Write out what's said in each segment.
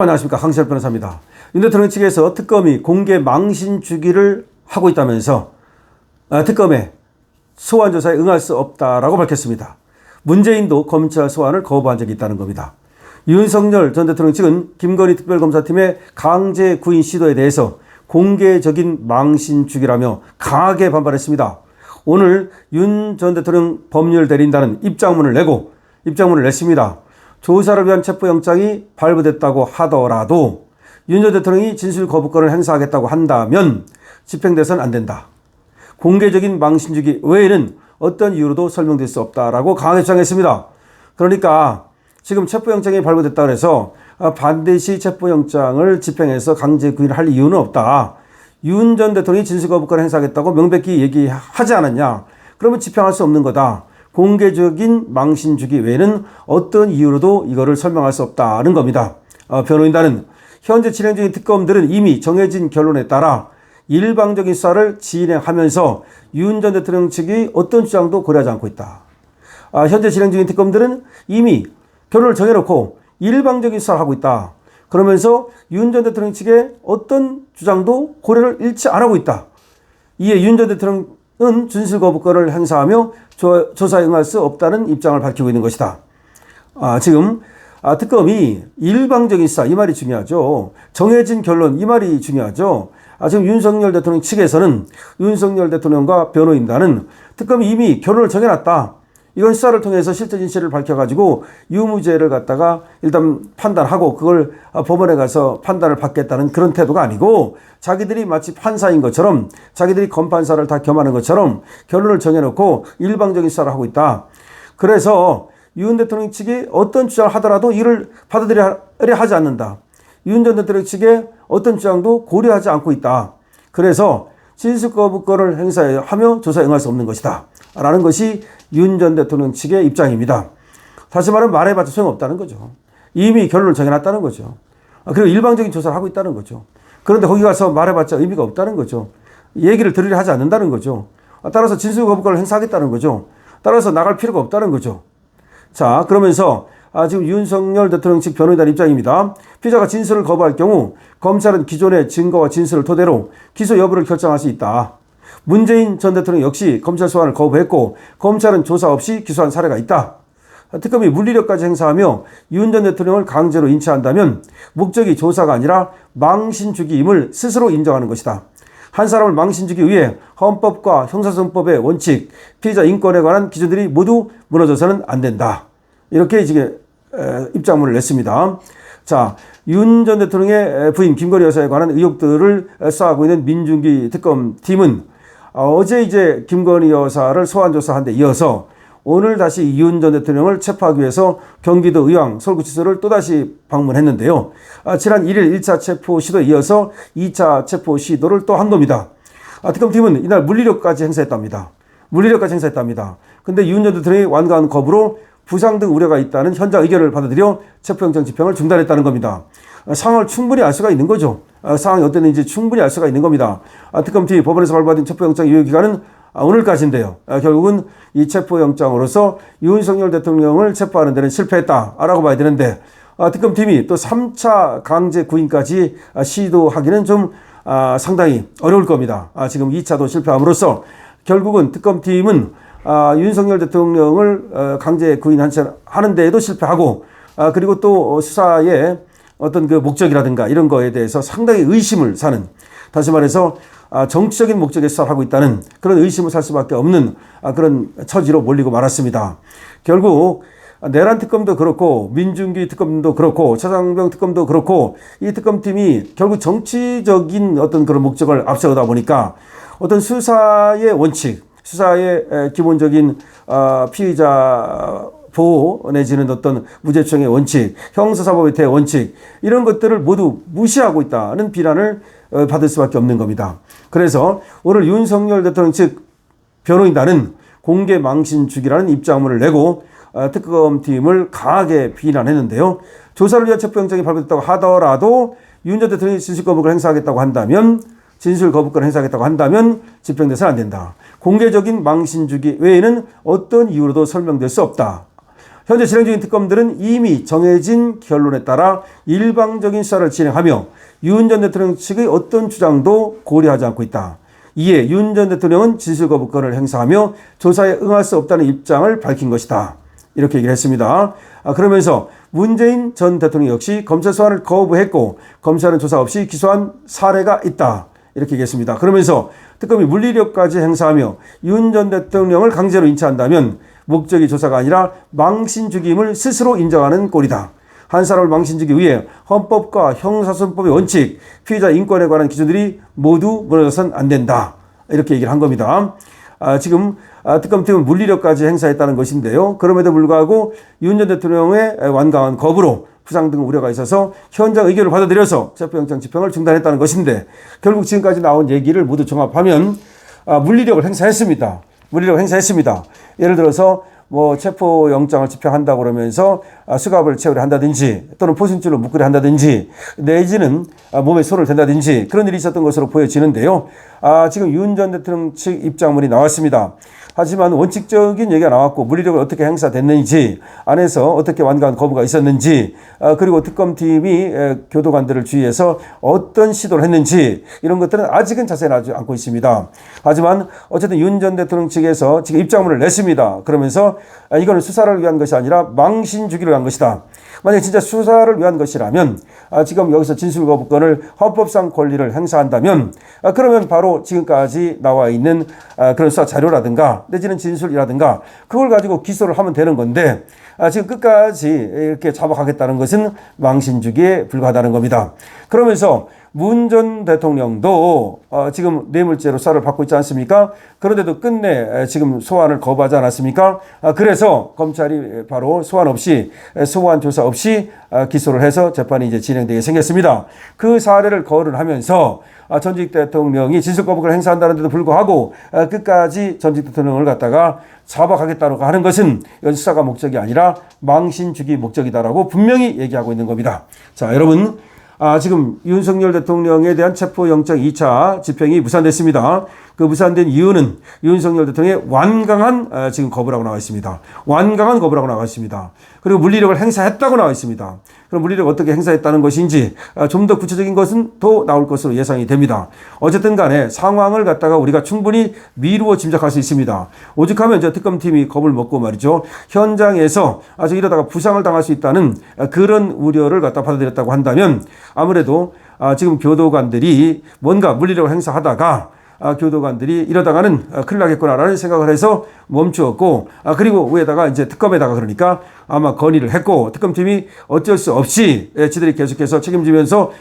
안녕하십니까, 강시열 변호사입니다. 윤 대통령 측에서 특검이 공개 망신 주기를 하고 있다면서 특검에 소환 조사에 응할 수 없다라고 밝혔습니다. 문재인도 검찰 소환을 거부한 적이 있다는 겁니다. 윤석열 전 대통령 측은 김건희 특별검사팀의 강제 구인 시도에 대해서 공개적인 망신 주기라며 강하게 반발했습니다. 오늘 윤 전 대통령 법률 대리인단은 입장문을 냈습니다. 조사를 위한 체포영장이 발부됐다고 하더라도 윤 전 대통령이 진술 거부권을 행사하겠다고 한다면 집행돼서는 안 된다. 공개적인 망신주기 외에는 어떤 이유로도 설명될 수 없다라고 강하게 주장했습니다. 그러니까 지금 체포영장이 발부됐다고 해서 반드시 체포영장을 집행해서 강제 구인을 할 이유는 없다. 윤 전 대통령이 진술 거부권을 행사하겠다고 명백히 얘기하지 않았냐. 그러면 집행할 수 없는 거다. 공개적인 망신 주기 외에는 어떤 이유로도 이거를 설명할 수 없다는 겁니다. 변호인단은 현재 진행 중인 특검들은 이미 정해진 결론에 따라 일방적인 수사를 진행하면서 윤 전 대통령 측이 어떤 주장도 고려하지 않고 있다. 현재 진행 중인 특검들은 이미 결론을 정해놓고 일방적인 수사를 하고 있다. 그러면서 윤 전 대통령 측의 어떤 주장도 고려를 일치 안 하고 있다. 이에 윤 전 대통령은 진술 거부권을 행사하며 조사에 응할 수 없다는 입장을 밝히고 있는 것이다. 지금 특검이 일방적인 수사, 이 말이 중요하죠. 정해진 결론, 이 말이 중요하죠. 지금 윤석열 대통령 측에서는 윤석열 대통령과 변호인단은 특검이 이미 결론을 정해놨다. 이건 수사를 통해서 실제 진실을 밝혀가지고 유무죄를 갖다가 일단 판단하고 그걸 법원에 가서 판단을 받겠다는 그런 태도가 아니고 자기들이 마치 판사인 것처럼 자기들이 검판사를 다 겸하는 것처럼 결론을 정해놓고 일방적인 수사를 하고 있다. 그래서 윤 대통령 측이 어떤 주장을 하더라도 이를 받아들여야 하지 않는다. 윤 전 대통령 측의 어떤 주장도 고려하지 않고 있다. 그래서 진술 거부권을 행사하며 조사에 응할 수 없는 것이다. 라는 것이 윤 전 대통령 측의 입장입니다. 다시 말하면 말해봤자 소용없다는 거죠. 이미 결론을 정해놨다는 거죠. 그리고 일방적인 조사를 하고 있다는 거죠. 그런데 거기 가서 말해봤자 의미가 없다는 거죠. 얘기를 들으려 하지 않는다는 거죠. 따라서 진술 거부권을 행사하겠다는 거죠. 따라서 나갈 필요가 없다는 거죠. 자, 그러면서 지금 윤석열 대통령 측 변호인단 입장입니다. 피의자가 진술을 거부할 경우 검찰은 기존의 증거와 진술을 토대로 기소 여부를 결정할 수 있다. 문재인 전 대통령 역시 검찰 소환을 거부했고 검찰은 조사 없이 기소한 사례가 있다. 특검이 물리력까지 행사하며 윤 전 대통령을 강제로 인치한다면 목적이 조사가 아니라 망신 주기임을 스스로 인정하는 것이다. 한 사람을 망신 주기 위해 헌법과 형사소송법의 원칙, 피의자 인권에 관한 기준들이 모두 무너져서는 안 된다. 이렇게 지금 입장문을 냈습니다. 자, 윤 전 대통령의 부인 김건희 여사에 관한 의혹들을 수사하고 있는 민중기 특검팀은 어제 이제 김건희 여사를 소환 조사한 데 이어서 오늘 다시 윤 전 대통령을 체포하기 위해서 경기도 의왕 서울구치소를 또다시 방문했는데요. 지난 1일 1차 체포 시도에 이어서 2차 체포 시도를 또 한 겁니다. 특검팀은 이날 물리력까지 행사했답니다. 근데 윤 전 대통령이 완강한 거부로 부상 등 우려가 있다는 현장 의견을 받아들여 체포영장 집행을 중단했다는 겁니다. 상황을 충분히 알 수가 있는 거죠. 상황이 어땠는지 충분히 알 수가 있는 겁니다. 특검팀이 법원에서 발부받은 체포영장 유효 기간은 오늘까지인데요. 결국은 이 체포영장으로서 윤석열 대통령을 체포하는 데는 실패했다라고 봐야 되는데 특검팀이 또 3차 강제 구인까지 시도하기는 좀 상당히 어려울 겁니다. 지금 2차도 실패함으로써 결국은 특검팀은 윤석열 대통령을 강제 구인하는 데에도 실패하고 그리고 또 수사의 어떤 그 목적이라든가 이런 거에 대해서 상당히 의심을 사는, 다시 말해서 정치적인 목적에 수사를 하고 있다는 그런 의심을 살 수밖에 없는 그런 처지로 몰리고 말았습니다. 결국 내란 특검도 그렇고 민중기 특검도 그렇고 차장병 특검도 그렇고 이 특검팀이 결국 정치적인 어떤 그런 목적을 앞세우다 보니까 어떤 수사의 원칙, 수사의 기본적인 피의자 보호 내지는 어떤 무죄추정의 원칙, 형사사법의 대원칙 이런 것들을 모두 무시하고 있다는 비난을 받을 수밖에 없는 겁니다. 그래서 오늘 윤석열 대통령 측 변호인단은 공개 망신 주기라는 입장문을 내고 특검팀을 강하게 비난했는데요. 조사를 위한 체포영장이 발부됐다고 하더라도 윤 전 대통령이 진술 거부권을 행사하겠다고 한다면 집행돼서는 안 된다. 공개적인 망신 주기 외에는 어떤 이유로도 설명될 수 없다. 현재 진행 중인 특검들은 이미 정해진 결론에 따라 일방적인 수사를 진행하며 윤 전 대통령 측의 어떤 주장도 고려하지 않고 있다. 이에 윤 전 대통령은 진술거부권을 행사하며 조사에 응할 수 없다는 입장을 밝힌 것이다. 이렇게 얘기를 했습니다. 그러면서 문재인 전 대통령 역시 검찰 소환을 거부했고 검찰은 조사 없이 기소한 사례가 있다. 이렇게 얘기했습니다. 그러면서 특검이 물리력까지 행사하며 윤 전 대통령을 강제로 인치한다면 목적이 조사가 아니라 망신 죽임을 스스로 인정하는 꼴이다. 한 사람을 망신 주기 위해 헌법과 형사소송법의 원칙, 피해자 인권에 관한 기준들이 모두 무너져서는 안 된다. 이렇게 얘기를 한 겁니다. 지금 특검팀은 물리력까지 행사했다는 것인데요. 그럼에도 불구하고 윤 전 대통령의 완강한 거부로 부상 등 우려가 있어서 현장 의견을 받아들여서 체포영장 집행을 중단했다는 것인데 결국 지금까지 나온 얘기를 모두 종합하면 물리력을 행사했습니다. 물리력을 행사했습니다. 예를 들어서 체포영장을 집행한다고 그러면서 수갑을 채우려 한다든지 또는 포승줄로 묶으려 한다든지 내지는 몸에 손을 댄다든지 그런 일이 있었던 것으로 보여지는데요. 지금 윤 전 대통령 측 입장문이 나왔습니다. 하지만 원칙적인 얘기가 나왔고 물리력을 어떻게 행사됐는지 안에서 어떻게 완강한 거부가 있었는지 그리고 특검팀이 교도관들을 주의해서 어떤 시도를 했는지 이런 것들은 아직은 자세히 나지 않고 있습니다. 하지만 어쨌든 윤 전 대통령 측에서 지금 입장문을 냈습니다. 그러면서 이거는 수사를 위한 것이 아니라 망신 주기를 위한 것이다. 만약에 진짜 수사를 위한 것이라면 지금 여기서 진술거부권을 헌법상 권리를 행사한다면 그러면 바로 지금까지 나와 있는 그런 수사 자료라든가 내지는 진술이라든가 그걸 가지고 기소를 하면 되는 건데 지금 끝까지 이렇게 잡아가겠다는 것은 망신주기에 불과하다는 겁니다. 그러면서 문 전 대통령도 지금 뇌물죄로 수사를 받고 있지 않습니까? 그런데도 끝내 지금 소환을 거부하지 않았습니까? 그래서 검찰이 바로 소환 없이 소환 조사 없이 기소를 해서 재판이 이제 진행되게 생겼습니다. 그 사례를 거론하면서 전직 대통령이 진술거부권을 행사한다는데도 불구하고 끝까지 전직 대통령을 갖다가 잡아가겠다고 하는 것은 수사가 목적이 아니라 망신 주기 목적이다라고 분명히 얘기하고 있는 겁니다. 자, 여러분. 지금 윤석열 대통령에 대한 체포영장 2차 집행이 무산됐습니다. 그 무산된 이유는 윤석열 대통령의 완강한 지금 거부라고 나와 있습니다. 완강한 거부라고 나와 있습니다. 그리고 물리력을 행사했다고 나와 있습니다. 그럼 물리력을 어떻게 행사했다는 것인지 좀 더 구체적인 것은 더 나올 것으로 예상이 됩니다. 어쨌든 간에 상황을 갖다가 우리가 충분히 미루어 짐작할 수 있습니다. 오죽하면 특검팀이 겁을 먹고 말이죠. 현장에서 아주 이러다가 부상을 당할 수 있다는 그런 우려를 갖다 받아들였다고 한다면 아무래도 지금 교도관들이 뭔가 물리력을 행사하다가 교도관들이 이러다가는 큰일 나겠구나라는 생각을 해서 멈추었고 그리고 위에다가 이제 특검에다가 그러니까 아마 건의를 했고 특검팀이 어쩔 수 없이 지들이 계속해서 책임지면서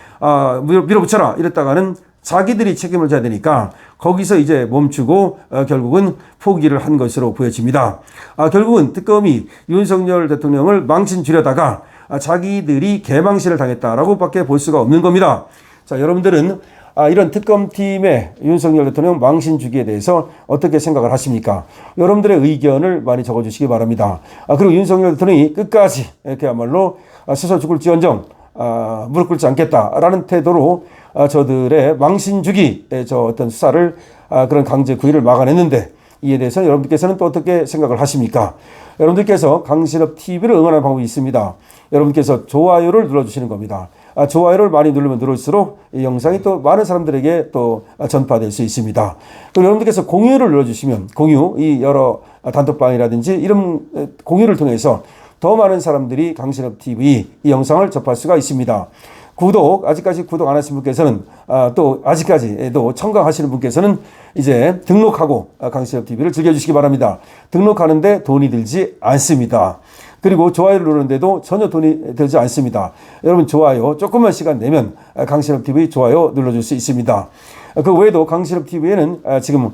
밀어붙여라 이랬다가는 자기들이 책임을 져야 되니까 거기서 이제 멈추고 결국은 포기를 한 것으로 보여집니다. 결국은 특검이 윤석열 대통령을 망신 주려다가 자기들이 개망신을 당했다라고 밖에 볼 수가 없는 겁니다. 자, 여러분들은 이런 특검팀의 윤석열 대통령 망신 주기에 대해서 어떻게 생각을 하십니까? 여러분들의 의견을 많이 적어주시기 바랍니다. 그리고 윤석열 대통령이 끝까지 그야말로 스스로 죽을지언정 무릎 꿇지 않겠다라는 태도로 저들의 망신 주기 어떤 수사를 그런 강제 구의를 막아냈는데 이에 대해서 여러분들께서는 또 어떻게 생각을 하십니까? 여러분들께서 강신업 TV를 응원하는 방법이 있습니다. 여러분께서 좋아요를 눌러주시는 겁니다. 좋아요를 많이 누르면 누를수록 이 영상이 또 많은 사람들에게 또 전파될 수 있습니다. 그리고 여러분들께서 공유를 눌러주시면 이 여러 단톡방이라든지 이런 공유를 통해서 더 많은 사람들이 강신업 TV 이 영상을 접할 수가 있습니다. 아직까지 구독 안 하신 분께서는 또 아직까지도 청강하시는 분께서는 이제 등록하고 강신업 TV를 즐겨주시기 바랍니다. 등록하는데 돈이 들지 않습니다. 그리고 좋아요를 누르는데도 전혀 돈이 들지 않습니다. 여러분 좋아요 조금만 시간 내면 강신업 TV 좋아요 눌러줄 수 있습니다. 그 외에도 강신업 TV에는 지금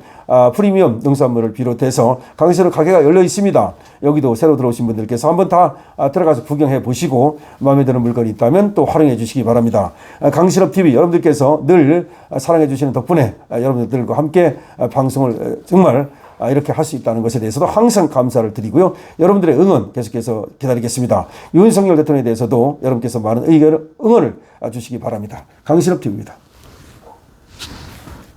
프리미엄 농산물을 비롯해서 강신업 가게가 열려 있습니다. 여기도 새로 들어오신 분들께서 한번 다 들어가서 구경해 보시고 마음에 드는 물건이 있다면 또 활용해 주시기 바랍니다. 강신업 TV 여러분들께서 늘 사랑해 주시는 덕분에 여러분들과 함께 방송을 정말 이렇게 할 수 있다는 것에 대해서도 항상 감사를 드리고요. 여러분들의 응원 계속해서 기다리겠습니다. 윤석열 대통령에 대해서도 여러분께서 많은 응원을 주시기 바랍니다. 강신업 TV입니다.